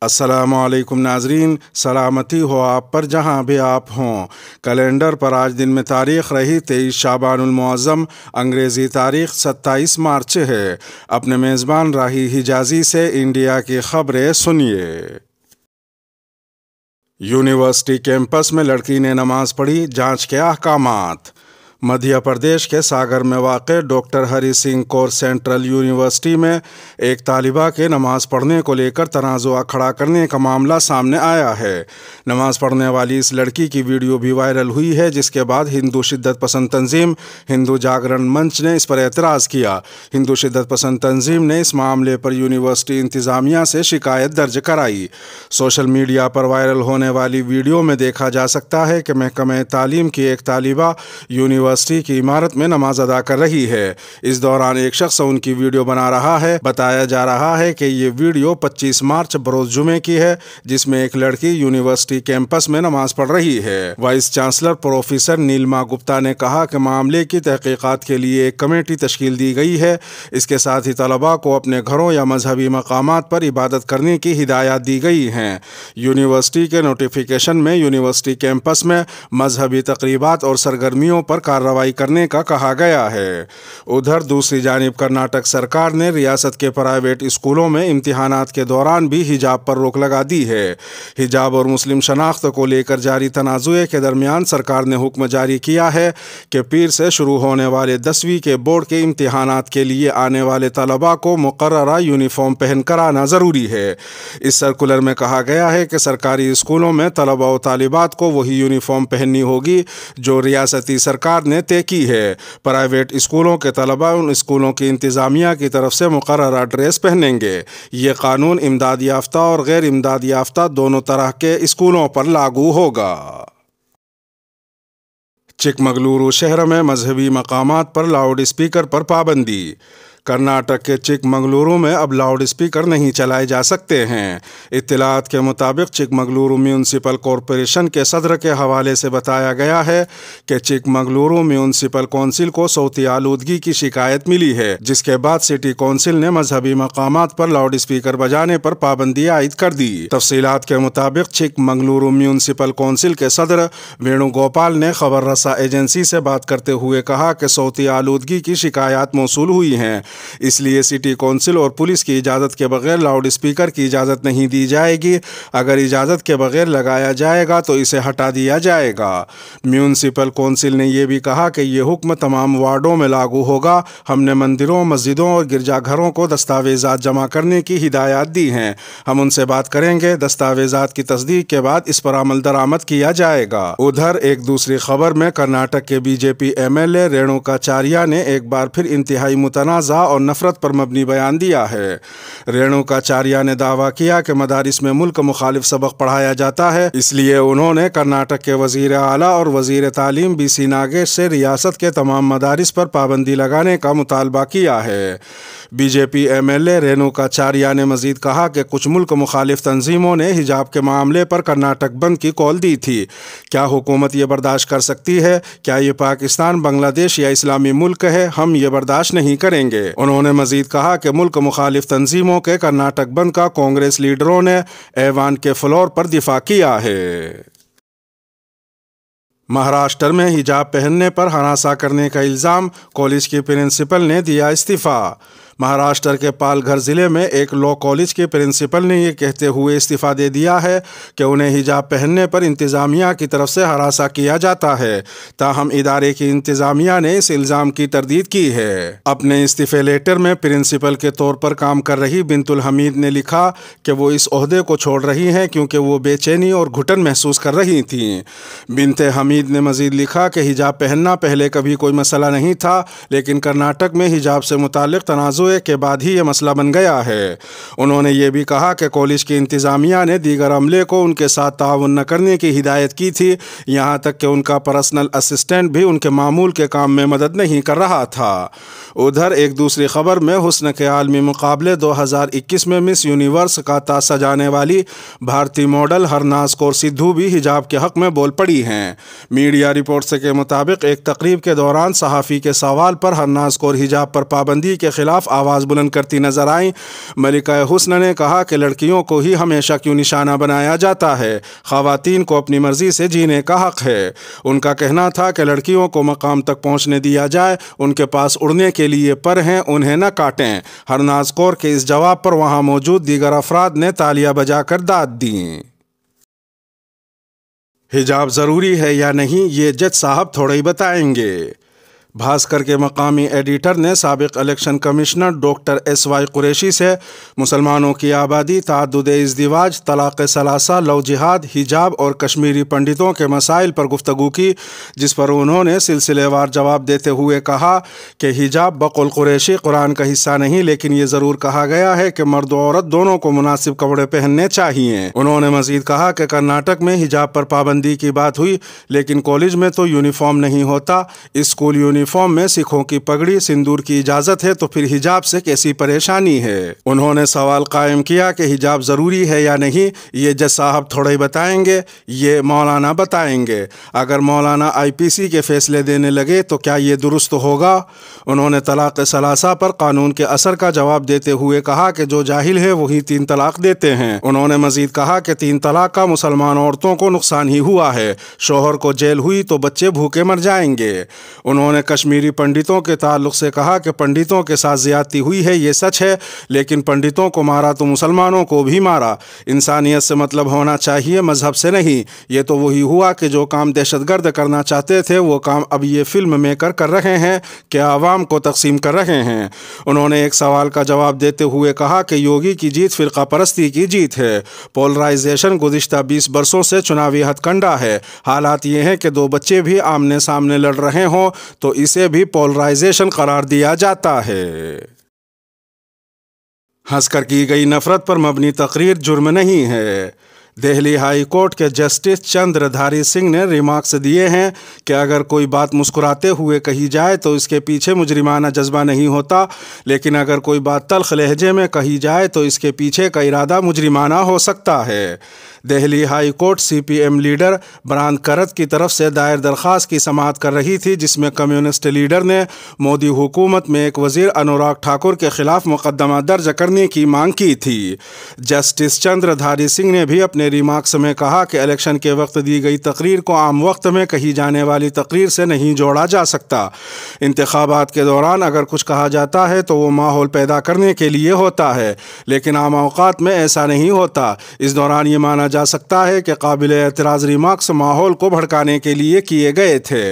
السلام علیکم ناظرین، سلامتی ہو آپ پر جہاں بھی آپ ہوں۔ کیلنڈر پر آج دن میں تاریخ رہی 23 شعبان المعظم، انگریزی تاریخ 27 مارچ ہے۔ اپنے میزبان راہی حجازی سے انڈیا کی خبریں سنیے۔ یونیورسٹی کیمپس میں لڑکی نے نماز پڑھی، جانچ کے احکامات۔ مدھیہ پردیش کے ساگر میں واقع ڈاکٹر ہری سنگھ کور سینٹرل یونیورسٹی میں ایک طالبہ کے نماز پڑھنے کو لے کر تنازعہ کھڑا کرنے کا معاملہ سامنے آیا ہے۔ نماز پڑھنے والی اس لڑکی کی ویڈیو بھی وائرل ہوئی ہے، جس کے بعد ہندو شدت پسند تنظیم ہندو جاگرن منچ نے اس پر اعتراض کیا۔ ہندو شدت پسند تنظیم نے اس معاملے پر یونیورسٹی انتظامیہ سے شکایت درج کرائی۔ سوشل میڈیا پر وائرل ہونے والی ویڈیو میں دیکھا جا سکتا ہے کہ محکمہ تعلیم کی ایک طالبہ یونیورسٹی کی عمارت میں نماز ادا کر رہی ہے۔ اس دوران ایک شخص ان کی ویڈیو بنا رہا ہے۔ بتایا جا رہا ہے کہ یہ ویڈیو 25 مارچ بروز جمعے کی ہے، جس میں ایک لڑکی یونیورسٹی کیمپس میں نماز پڑھ رہی ہے۔ وائس چانسلر پروفیسر نیلما گپتا نے کہا کہ معاملے کی تحقیقات کے لیے ایک کمیٹی تشکیل دی گئی ہے۔ اس کے ساتھ ہی طلباء کو اپنے گھروں یا مذہبی مقامات پر عبادت کرنے کی ہدایات دی گئی ہیں۔ یونیورسٹی کے نوٹیفیکیشن میں یونیورسٹی کیمپس میں مذہبی تقریبات اور سرگرمیوں پر کارروائی کرنے کا کہا گیا ہے۔ ادھر دوسری جانب کرناٹک سرکار نے ریاست کے پرائیویٹ اسکولوں میں امتحانات کے دوران بھی حجاب پر روک لگا دی ہے۔ حجاب اور مسلم شناخت کو لے کر جاری تنازع کے درمیان سرکار نے حکم جاری کیا ہے کہ پیر سے شروع ہونے والے 10ویں کے بورڈ کے امتحانات کے لیے آنے والے طلباء کو مقررہ یونیفارم پہن کر آنا ضروری ہے۔ اس سرکولر میں کہا گیا ہے کہ سرکاری اسکولوں میں طلباء و طالبات کو وہی یونیفارم پہننی ہوگی جو ریاستی سرکار نے طے کی ہے۔ پرائیویٹ اسکولوں کے طلباء ان اسکولوں کی انتظامیہ کی طرف سے مقررہ ڈریس پہنیں گے۔ یہ قانون امداد یافتہ اور غیر امداد یافتہ دونوں طرح کے اسکولوں پر لاگو ہوگا۔ چکمگلورو شہر میں مذہبی مقامات پر لاؤڈ اسپیکر پر پابندی۔ کرناٹک کے چکمگلورو میں اب لاؤڈ اسپیکر نہیں چلائے جا سکتے ہیں۔ اطلاعات کے مطابق چکمگلورو میونسپل کارپوریشن کے صدر کے حوالے سے بتایا گیا ہے کہ چکمگلورو میونسپل کونسل کو صوتی آلودگی کی شکایت ملی ہے، جس کے بعد سٹی کونسل نے مذہبی مقامات پر لاؤڈ اسپیکر بجانے پر پابندی عائد کر دی۔ تفصیلات کے مطابق چکمگلورو میونسپل کونسل کے صدر وینو گوپال نے خبر رساں ایجنسی سے بات کرتے ہوئے کہا کہ صوتی آلودگی کی شکایات موصول ہوئی ہیں، اس لیے سٹی کونسل اور پولیس کی اجازت کے بغیر لاؤڈ اسپیکر کی اجازت نہیں دی جائے گی۔ اگر اجازت کے بغیر لگایا جائے گا تو اسے ہٹا دیا جائے گا۔ میونسپل کونسل نے یہ بھی کہا کہ یہ حکم تمام وارڈوں میں لاگو ہوگا۔ ہم نے مندروں، مسجدوں اور گرجا گھروں کو دستاویزات جمع کرنے کی ہدایات دی ہیں۔ ہم ان سے بات کریں گے۔ دستاویزات کی تصدیق کے بعد اس پر عمل درآمد کیا جائے گا۔ ادھر ایک دوسری خبر میں کرناٹک کے B J P M L A Renukacharya نے ایک بار پھر انتہائی متنازع اور نفرت پر مبنی بیان دیا ہے۔ رینوکاچاریہ نے دعویٰ کیا کہ مدارس میں ملک مخالف سبق پڑھایا جاتا ہے، اس لیے انہوں نے کرناٹک کے وزیر اعلیٰ اور وزیر تعلیم بی سی ناگیش سے ریاست کے تمام مدارس پر پابندی لگانے کا مطالبہ کیا ہے۔ B J P M L A Renukacharya نے مزید کہا کہ کچھ ملک مخالف تنظیموں نے حجاب کے معاملے پر کرناٹک بند کی کال دی تھی۔ کیا حکومت یہ برداشت کر سکتی ہے؟ کیا یہ پاکستان، بنگلہ دیش یا اسلامی ملک ہے؟ ہم یہ برداشت نہیں کریں گے۔ انہوں نے مزید کہا کہ ملک مخالف تنظیموں کے کرناٹک بند کا کانگریس لیڈروں نے ایوان کے فلور پر دفاع کیا ہے۔ مہاراشٹر میں حجاب پہننے پر ہراساں کرنے کا الزام، کالج کی پرنسپل نے دیا استعفیٰ۔ مہاراشٹر کے پال گھر ضلع میں ایک لاء کالج کے پرنسپل نے یہ کہتے ہوئے استعفیٰ دے دیا ہے کہ انہیں حجاب پہننے پر انتظامیہ کی طرف سے ہراساں کیا جاتا ہے، تاہم ادارے کی انتظامیہ نے اس الزام کی تردید کی ہے۔ اپنے استعفے لیٹر میں پرنسپل کے طور پر کام کر رہی بنت الحمید نے لکھا کہ وہ اس عہدے کو چھوڑ رہی ہیں کیونکہ وہ بے چینی اور گھٹن محسوس کر رہی تھیں۔ بنت حمید نے مزید لکھا کہ حجاب پہننا پہلے کبھی کوئی مسئلہ نہیں تھا، لیکن کرناٹک میں حجاب سے متعلق تنازع کے بعد ہی یہ مسئلہ بن گیا ہے۔ انہوں نے یہ بھی کہا کہ کالج کی انتظامیہ نے دیگر عملے کو ان کے ساتھ تعاون نہ کرنے کی ہدایت کی تھی، یہاں تک کہ ان کا پرسنل اسسٹنٹ بھی ان کے معمول کے کام میں مدد نہیں کر رہا تھا۔ ادھر ایک دوسری خبر میں حسن کے عالمی مقابلے 2021 میں مس یونیورس کا تاج سجانے والی بھارتی ماڈل ہرناز کور سدھو بھی حجاب کے حق میں بول پڑی ہیں۔ میڈیا رپورٹس کے مطابق ایک تقریب کے دوران صحافی کے سوال پر ہرناز کور حجاب پر پابندی کے خلاف آواز بلند کرتی نظر آئیں۔ ملکہ حسن نے کہا کہ لڑکیوں کو ہی ہمیشہ کیوں نشانہ بنایا جاتا ہے، خواتین کو اپنی مرضی سے جینے کا حق ہے۔ ان کا کہنا تھا کہ لڑکیوں کو مقام تک پہنچنے دیا جائے، ان کے پاس اڑنے کے لیے پر ہیں، انہیں نہ کاٹیں۔ ہرناز کور کے اس جواب پر وہاں موجود دیگر افراد نے تالیاں بجا کر داد دیں۔ حجاب ضروری ہے یا نہیں، یہ جج صاحب تھوڑے ہی بتائیں گے۔ بھاسکر کے مقامی ایڈیٹر نے سابق election commissioner doctor S Y Qureshi سے مسلمانوں کی آبادی، تعدد ازدواج، طلاق ثلاثہ، لو جہاد، حجاب اور کشمیری پنڈتوں کے مسائل پر گفتگو کی، جس پر انہوں نے سلسلے وار جواب دیتے ہوئے کہا کہ حجاب بقول قریشی قرآن کا حصہ نہیں، لیکن یہ ضرور کہا گیا ہے کہ مرد و عورت دونوں کو مناسب کپڑے پہننے چاہیے۔ انہوں نے مزید کہا کہ کرناٹک میں حجاب پر پابندی کی بات ہوئی، لیکن کالج میں تو یونیفارم نہیں ہوتا، اسکول یونیفارم میں سکھوں کی پگڑی سندور کی اجازت ہے، تو پھر حجاب سے کیسی پریشانی ہے؟ انہوں نے سوال قائم کیا کہ حجاب ضروری ہے یا نہیں، یہ جج صاحب تھوڑے ہی بتائیں گے، یہ مولانا بتائیں گے۔ اگر مولانا آئی پی سی کے فیصلے دینے لگے تو کیا یہ درست ہوگا؟ انہوں نے طلاق ثلاثہ پر قانون کے اثر کا جواب دیتے ہوئے کہا کہ جو جاہل ہے وہی 3 طلاق دیتے ہیں۔ انہوں نے مزید کہا کہ 3 طلاق کا مسلمان عورتوں کو نقصان ہی ہوا ہے، شوہر کو جیل ہوئی تو بچے بھوکے مر جائیں گے۔ انہوں نے کشمیری پنڈتوں کے تعلق سے کہا کہ پنڈتوں کے ساتھ زیادتی ہوئی ہے، یہ سچ ہے، لیکن پنڈتوں کو مارا تو مسلمانوں کو بھی مارا۔ انسانیت سے مطلب ہونا چاہیے، مذہب سے نہیں۔ یہ تو وہی ہوا کہ جو کام دہشت گرد کرنا چاہتے تھے وہ کام اب یہ فلم میکر کر رہے ہیں کہ عوام کو تقسیم کر رہے ہیں۔ انہوں نے ایک سوال کا جواب دیتے ہوئے کہا کہ یوگی کی جیت فرقہ پرستی کی جیت ہے۔ پولرائزیشن گزشتہ 20 برسوں سے چناوی ہتھ کنڈا ہے۔ حالات یہ ہیں کہ 2 بچے بھی آمنے سامنے لڑ رہے ہوں تو اسے بھی پولرائزیشن قرار دیا جاتا ہے۔ ہنس کر کی گئی نفرت پر مبنی تقریر جرم نہیں ہے۔ دہلی ہائی کورٹ کے جسٹس چندر دھاری سنگھ نے ریمارکس دیے ہیں کہ اگر کوئی بات مسکراتے ہوئے کہی جائے تو اس کے پیچھے مجرمانہ جذبہ نہیں ہوتا، لیکن اگر کوئی بات تلخ لہجے میں کہی جائے تو اس کے پیچھے کا ارادہ مجرمانہ ہو سکتا ہے۔ دہلی ہائی کورٹ سی پی ایم لیڈر بران کرت کی طرف سے دائر درخواست کی سماعت کر رہی تھی، جس میں کمیونسٹ لیڈر نے مودی حکومت میں ایک وزیر انوراگ ٹھاکر کے خلاف مقدمہ درج کرنے کی مانگ کی تھی۔ جسٹس چندر دھاری سنگھ نے بھی اپنے ریمارکس میں کہا کہ الیکشن کے وقت دی گئی تقریر کو عام وقت میں کہی جانے والی تقریر سے نہیں جوڑا جا سکتا۔ انتخابات کے دوران اگر کچھ کہا جاتا ہے تو وہ ماحول پیدا کرنے کے لیے ہوتا ہے، لیکن عام اوقات میں ایسا نہیں ہوتا۔ اس دوران یہ مانا جا سکتا ہے کہ قابل اعتراض ریمارکس ماحول کو بھڑکانے کے لیے کیے گئے تھے۔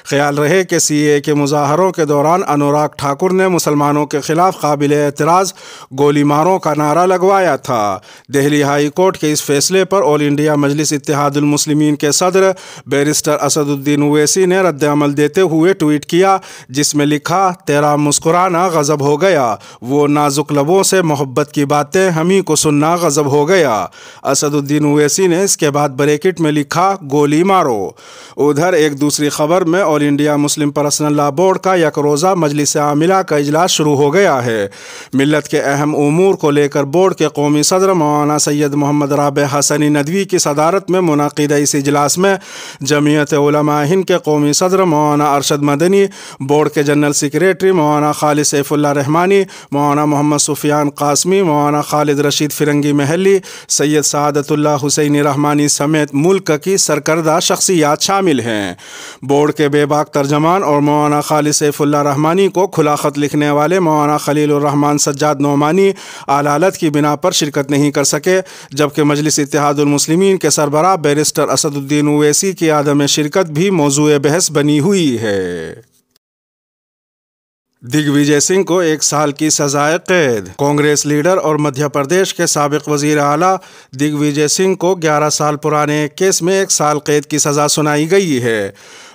خیال رہے کہ سی اے کے مظاہروں کے دوران انوراگ ٹھاکر نے مسلمانوں کے خلاف قابل اعتراض گولی ماروں کا نعرہ لگوایا تھا۔ دہلی ہائی کورٹ کے اس فیصلے پر آل انڈیا مجلس اتحاد المسلمین کے صدر بیرسٹر اسد الدین اویسی نے رد عمل دیتے ہوئے ٹویٹ کیا، جس میں لکھا، تیرا مسکرانا غضب ہو گیا، وہ نازک لبوں سے محبت کی باتیں ہمیں کو سننا غضب ہو گیا۔ اسد الدین اویسی نے اس کے بعد بریکٹ میں لکھا، گولی مارو۔ ادھر ایک دوسری خبر میں آل انڈیا مسلم پرسنل لا بورڈ کا یک روزہ مجلس عاملہ کا اجلاس شروع ہو گیا ہے۔ ملت کے اہم امور کو لے کر بورڈ کے قومی صدر مولانا سید محمد رابع حسنی ندوی کی صدارت میں منعقدہ اس اجلاس میں جمعیت علماء ہند کے قومی صدر مولانا ارشد مدنی، بورڈ کے جنرل سیکریٹری مولانا خالد سیف اللہ رحمانی، مولانا محمد سفیان قاسمی، مولانا خالد رشید فرنگی محلی، سید سعادت اللہ حسینی رحمانی سمیت ملک کی سرکردہ شخصیات شامل ہیں۔ بورڈ کے بے باک ترجمان اور مولانا خالد سیف اللہ رحمانی کو کھلا خط لکھنے والے مولانا خلیل الرحمن سجاد نعمانی علالت کی بنا پر شرکت نہیں کر سکے، جبکہ مجلس اتحاد المسلمین کے سربراہ بیرسٹر اسد الدین اویسی کی عدم شرکت بھی موضوع بحث بنی ہوئی ہے۔ دگ وجے سنگھ کو 1 سال کی سزائے قید۔ کانگریس لیڈر اور مدھیہ پردیش کے سابق وزیر اعلیٰ دگ وجے سنگھ کو 11 سال پرانے ایک کیس میں 1 سال قید کی سزا سنائی گئی ہے۔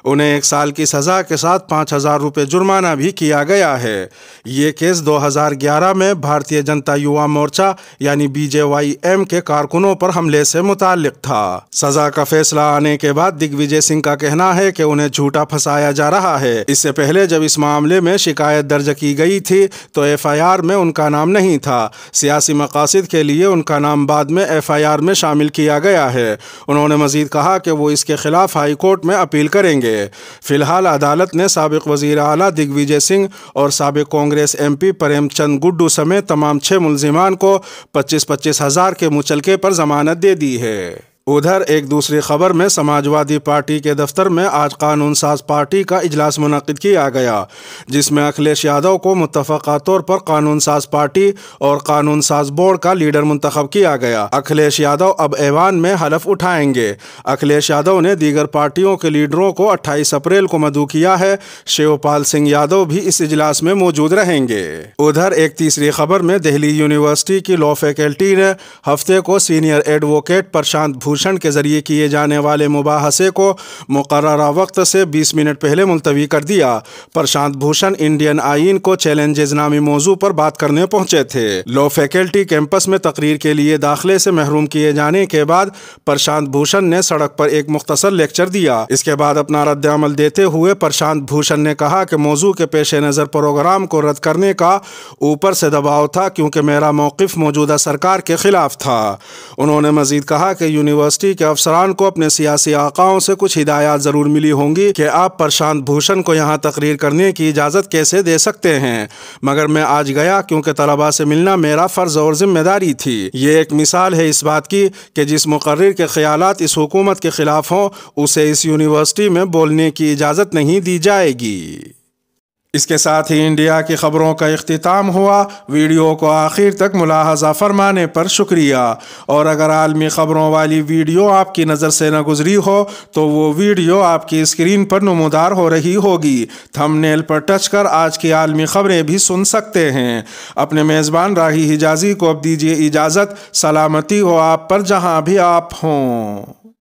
انہیں 1 سال کی سزا کے ساتھ 5,000 روپے جرمانہ بھی کیا گیا ہے۔ یہ کیس 2011 میں بھارتیہ جنتا یووا مورچہ یعنی BJYM کے کارکنوں پر حملے سے متعلق تھا۔ سزا کا فیصلہ آنے کے بعد دگ وجے سنگھ کا کہنا ہے کہ انہیں جھوٹا پھنسایا جا رہا ہے۔ اس سے پہلے جب اس معاملے میں شکایت درج کی گئی تھی تو FIR میں ان کا نام نہیں تھا۔ سیاسی مقاصد کے لیے ان کا نام بعد میں FIR میں شامل کیا گیا ہے۔ انہوں نے مزید کہا کہ وہ اس کے خلاف ہائی کورٹ میں اپیل کریں گے۔ فی الحال عدالت نے سابق وزیر اعلیٰ دگ وجے سنگھ اور سابق کانگریس ایم پی پریم چند گڈو سمیت تمام 6 ملزمان کو 25,25 ہزار کے مچلکے پر ضمانت دے دی ہے۔ ادھر ایک دوسری خبر میں سماجوادی پارٹی کے دفتر میں آج قانون ساز پارٹی کا اجلاس منعقد کیا گیا، جس میں اکھلیش یادو کو متفقہ طور پر قانون ساز پارٹی اور قانون ساز بورڈ کا لیڈر منتخب کیا گیا۔ اکھلیش یادو اب ایوان میں حلف اٹھائیں گے۔ اکھلیش یادو نے دیگر پارٹیوں کے لیڈروں کو 28 اپریل کو مدعو کیا ہے۔ شیو پال سنگھ یادو بھی اس اجلاس میں موجود رہیں گے۔ ادھر ایک تیسری خبر میں دہلی یونیورسٹی کی لا فیکلٹی نے ہفتے کو سینئر ایڈووکیٹ پرشانت بھوشن کے ذریعے کیے جانے والے مباحثے کو مقررہ وقت سے 20 منٹ پہلے ملتوی کر دیا۔ پرشانت بھوشن انڈین آئین کو چیلنجز نامی موضوع پر بات کرنے پہنچے تھے۔ لا فیکلٹی کیمپس میں تقریر کے لیے داخلے سے محروم کیے جانے کے بعد پرشانت بھوشن نے سڑک پر ایک مختصر لیکچر دیا۔ اس کے بعد اپنا رد عمل دیتے ہوئے پرشانت بھوشن نے کہا کہ موضوع کے پیش نظر پروگرام کو رد کرنے کا اوپر سے دباؤ تھا، کیونکہ میرا موقف موجودہ سرکار کے خلاف تھا۔ انہوں نے مزید کہا کہ یونیورسٹی کے افسران کو اپنے سیاسی آقاؤں سے کچھ ہدایات ضرور ملی ہوں گی کہ آپ پرشانت بھوشن کو یہاں تقریر کرنے کی اجازت کیسے دے سکتے ہیں، مگر میں آج گیا کیونکہ طلباء سے ملنا میرا فرض اور ذمہ داری تھی۔ یہ ایک مثال ہے اس بات کی کہ جس مقرر کے خیالات اس حکومت کے خلاف ہوں اسے اس یونیورسٹی میں بولنے کی اجازت نہیں دی جائے گی۔ اس کے ساتھ ہی انڈیا کی خبروں کا اختتام ہوا۔ ویڈیو کو آخر تک ملاحظہ فرمانے پر شکریہ، اور اگر عالمی خبروں والی ویڈیو آپ کی نظر سے نہ گزری ہو تو وہ ویڈیو آپ کی اسکرین پر نمودار ہو رہی ہوگی۔ تھم نیل پر ٹچ کر آج کی عالمی خبریں بھی سن سکتے ہیں۔ اپنے میزبان راہی حجازی کو اب دیجیے اجازت۔ سلامتی ہو آپ پر جہاں بھی آپ ہوں۔